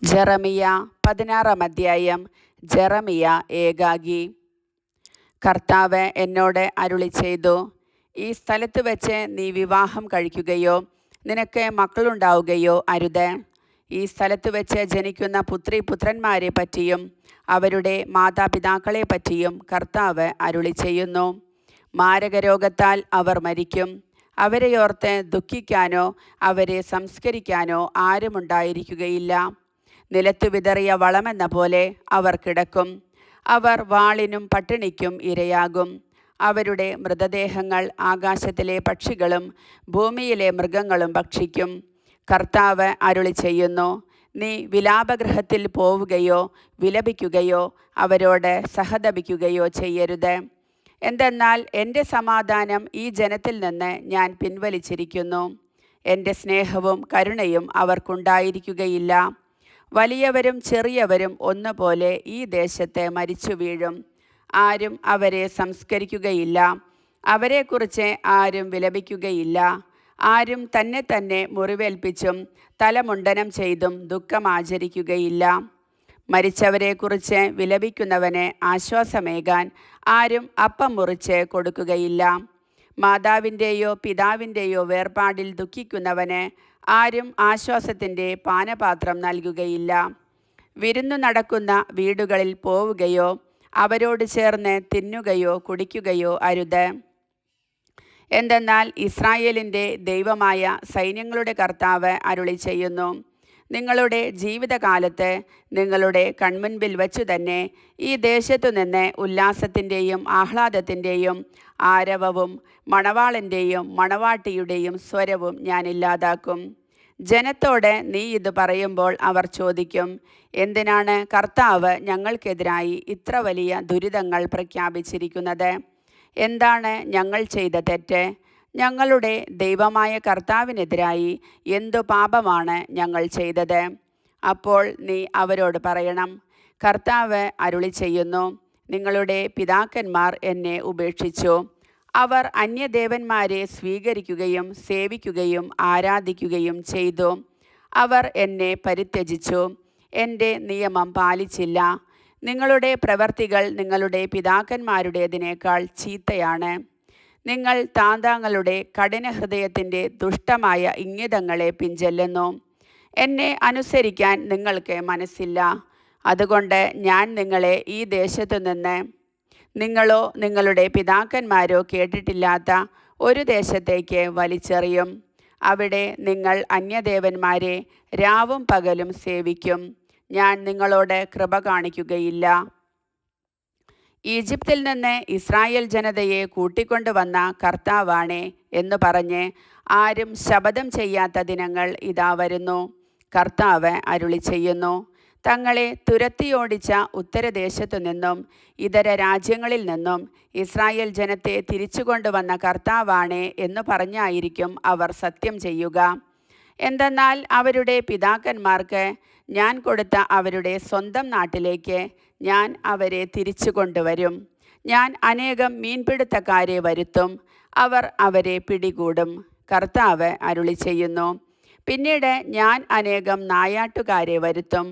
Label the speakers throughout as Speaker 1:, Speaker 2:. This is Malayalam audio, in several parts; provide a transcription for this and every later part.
Speaker 1: ജെറമിയ 16-ാം അധ്യായം. ജെറമിയ ഏകാഗി. കർത്താവ് എന്നോട് അരുളി ചെയ്തു, ഈ സ്ഥലത്ത് വെച്ച് നീ വിവാഹം കഴിക്കുകയോ നിനക്ക് മക്കളുണ്ടാവുകയോ അരുത്. ഈ സ്ഥലത്ത് വെച്ച് ജനിക്കുന്ന പുത്രന്മാരെ പറ്റിയും അവരുടെ മാതാപിതാക്കളെ പറ്റിയും കർത്താവ് അരുളി ചെയ്യുന്നു. മാരകരോഗത്താൽ അവർ മരിക്കും. അവരെയോർത്ത് ദുഃഖിക്കാനോ അവരെ സംസ്കരിക്കാനോ ആരുമുണ്ടായിരിക്കുകയില്ല. നിലത്തു വിതറിയ വളമെന്ന പോലെ അവർ കിടക്കും. അവർ വാളിനും പട്ടിണിക്കും ഇരയാകും. അവരുടെ മൃതദേഹങ്ങൾ ആകാശത്തിലെ പക്ഷികളും ഭൂമിയിലെ മൃഗങ്ങളും ഭക്ഷിക്കും. കർത്താവ് അരുളി ചെയ്യുന്നു, നീ വിലാപഗൃഹത്തിൽ പോവുകയോ വിലപിക്കുകയോ അവരോട് സഹതപിക്കുകയോ ചെയ്യരുത്. എന്തെന്നാൽ എൻ്റെ സമാധാനം ഈ ജനത്തിൽ നിന്ന് ഞാൻ പിൻവലിച്ചിരിക്കുന്നു. എൻ്റെ സ്നേഹവും കരുണയും അവർക്കുണ്ടായിരിക്കുകയില്ല. വലിയവരും ചെറിയവരും ഒന്നുപോലെ ഈ ദേശത്ത് മരിച്ചു വീഴും. ആരും അവരെ സംസ്കരിക്കുകയില്ല. അവരെക്കുറിച്ച് ആരും വിലപിക്കുകയില്ല. ആരും തന്നെ മുറിവേൽപ്പിച്ചും തലമുണ്ടനം ചെയ്തും ദുഃഖമാചരിക്കുകയില്ല. മരിച്ചവരെക്കുറിച്ച് വിലപിക്കുന്നവന് ആശ്വാസമേകാൻ ആരും അപ്പം മുറിച്ച് കൊടുക്കുകയില്ല. മാതാവിൻ്റെയോ പിതാവിൻ്റെയോ വേർപാടിൽ ദുഃഖിക്കുന്നവന് ആരും ആശ്വാസത്തിൻ്റെ പാനപാത്രം നൽകുകയില്ല. വിരുന്നു നടക്കുന്ന വീടുകളിൽ പോവുകയോ അവരോട് ചേർന്ന് തിന്നുകയോ കുടിക്കുകയോ അരുത്. എന്തെന്നാൽ ഇസ്രായേലിൻ്റെ ദൈവമായ സൈന്യങ്ങളുടെ കർത്താവ് അരുളി ചെയ്യുന്നു, നിങ്ങളുടെ ജീവിതകാലത്ത് നിങ്ങളുടെ കൺമുൻപിൽ വച്ചു തന്നെ ഈ ദേശത്തു നിന്ന് ഉല്ലാസത്തിൻ്റെയും ആഹ്ലാദത്തിൻ്റെയും ആരവവും മണവാളൻ്റെയും മണവാട്ടിയുടെയും സ്വരവും ഞാൻ ഇല്ലാതാക്കും. ജനത്തോട് നീ ഇത് പറയുമ്പോൾ അവർ ചോദിക്കും, എന്തിനാണ് കർത്താവ് ഞങ്ങൾക്കെതിരായി ഇത്ര വലിയ ദുരിതങ്ങൾ പ്രഖ്യാപിച്ചിരിക്കുന്നത്? എന്താണ് ഞങ്ങൾ ചെയ്ത തെറ്റ്? ഞങ്ങളുടെ ദൈവമായ കർത്താവിനെതിരായി എന്തു പാപമാണ് ഞങ്ങൾ ചെയ്തത്? അപ്പോൾ നീ അവരോട് പറയണം, കർത്താവ് അരുളി ചെയ്യുന്നു, നിങ്ങളുടെ പിതാക്കന്മാർ എന്നെ ഉപേക്ഷിച്ചു. അവർ അന്യദേവന്മാരെ സ്വീകരിക്കുകയും സേവിക്കുകയും ആരാധിക്കുകയും ചെയ്തു. അവർ എന്നെ പരിത്യജിച്ചു, എൻ്റെ നിയമം പാലിച്ചില്ല. നിങ്ങളുടെ പ്രവർത്തികൾ നിങ്ങളുടെ പിതാക്കന്മാരുടേതിനേക്കാൾ ചീത്തയാണ്. നിങ്ങൾ താന്താങ്ങളുടെ കഠിനഹൃദയത്തിൻ്റെ ദുഷ്ടമായ ഇംഗിതങ്ങളെ പിൻചെല്ലുന്നു. എന്നെ അനുസരിക്കാൻ നിങ്ങൾക്ക് മനസ്സില്ല. അതുകൊണ്ട് ഞാൻ നിങ്ങളെ ഈ ദേശത്തു നിന്ന് നിങ്ങളോ നിങ്ങളുടെ പിതാക്കന്മാരോ കേട്ടിട്ടില്ലാത്ത ഒരു ദേശത്തേക്ക് വലിച്ചെറിയും. അവിടെ നിങ്ങൾ അന്യദേവന്മാരെ രാവും പകലും സേവിക്കും. ഞാൻ നിങ്ങളോട് കൃപ കാണിക്കുകയില്ല. ഈജിപ്തിൽ നിന്ന് ഇസ്രായേൽ ജനതയെ കൂട്ടിക്കൊണ്ടുവന്ന കർത്താവാണേ എന്ന് പറഞ്ഞ് ആരും ശപഥം ചെയ്യാത്ത ദിനങ്ങൾ ഇതാ വരുന്നു. കർത്താവ് അരുളി ചെയ്യുന്നു, തങ്ങളെ തുരത്തിയോടിച്ച ഉത്തരദേശത്തു നിന്നും ഇതര രാജ്യങ്ങളിൽ നിന്നും ഇസ്രായേൽ ജനത്തെ തിരിച്ചുകൊണ്ടുവന്ന കർത്താവാണേ എന്ന് പറഞ്ഞായിരിക്കും അവർ സത്യം ചെയ്യുക. എന്തെന്നാൽ അവരുടെ പിതാക്കന്മാർക്ക് ഞാൻ കൊടുത്ത അവരുടെ സ്വന്തം നാട്ടിലേക്ക് ഞാൻ അവരെ തിരിച്ചു കൊണ്ടുവരും. ഞാൻ അനേകം മീൻപിടുത്തക്കാരെ വരുത്തും. അവർ അവരെ പിടികൂടും. കർത്താവ് അരുളി ചെയ്യുന്നു. പിന്നീട് ഞാൻ അനേകം നായാട്ടുകാരെ വരുത്തും.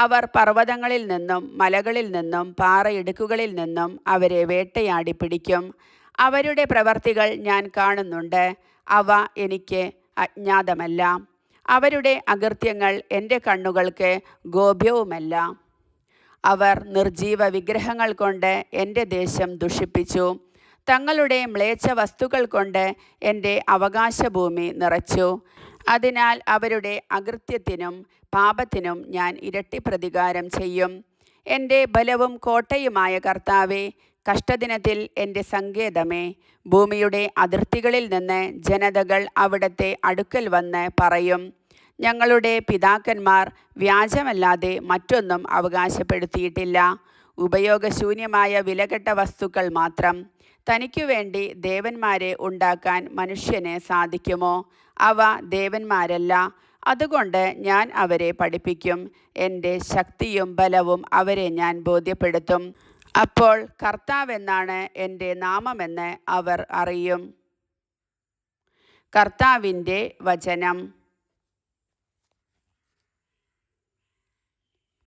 Speaker 1: അവർ പർവ്വതങ്ങളിൽ നിന്നും മലകളിൽ നിന്നും പാറയിടുക്കുകളിൽ നിന്നും അവരെ വേട്ടയാടി പിടിക്കും. അവരുടെ പ്രവർത്തികൾ ഞാൻ കാണുന്നുണ്ട്. അവ എനിക്ക് അജ്ഞാതമല്ല. അവരുടെ അകൃത്യങ്ങൾ എൻ്റെ കണ്ണുകൾക്ക് ഗോപ്യവുമല്ല. അവർ നിർജീവ വിഗ്രഹങ്ങൾ കൊണ്ട് എൻ്റെ ദേശം ദുഷിപ്പിച്ചു. തങ്ങളുടെ മ്ലേച്ഛ വസ്തുക്കൾ കൊണ്ട് എൻ്റെ അവകാശഭൂമി നിറച്ചു. അതിനാൽ അവരുടെ അകൃത്യത്തിനും പാപത്തിനും ഞാൻ ഇരട്ടി പ്രതികാരം ചെയ്യും. എൻ്റെ ബലവും കോട്ടയുമായ കർത്താവേ, കഷ്ടദിനത്തിൽ എൻ്റെ സങ്കേതമേ, ഭൂമിയുടെ അതിർത്തികളിൽ നിന്ന് ജനതകൾ അവിടുത്തെ അടുക്കൽ വന്ന് പറയും, ഞങ്ങളുടെ പിതാക്കന്മാർ വ്യാജമല്ലാതെ മറ്റൊന്നും അവകാശപ്പെടുത്തിയിട്ടില്ല. ഉപയോഗശൂന്യമായ വിലകെട്ട വസ്തുക്കൾ മാത്രം. തനിക്കു വേണ്ടി ദേവന്മാരെ ഉണ്ടാക്കാൻ മനുഷ്യന് സാധിക്കുമോ? അവ ദേവന്മാരല്ല. അതുകൊണ്ട് ഞാൻ അവരെ പഠിപ്പിക്കും. എൻ്റെ ശക്തിയും ബലവും അവരെ ഞാൻ ബോധ്യപ്പെടുത്തും. അപ്പോൾ കർത്താവെന്നാണ് എൻ്റെ നാമമെന്ന് അവർ അറിയും. കർത്താവിൻ്റെ വചനം.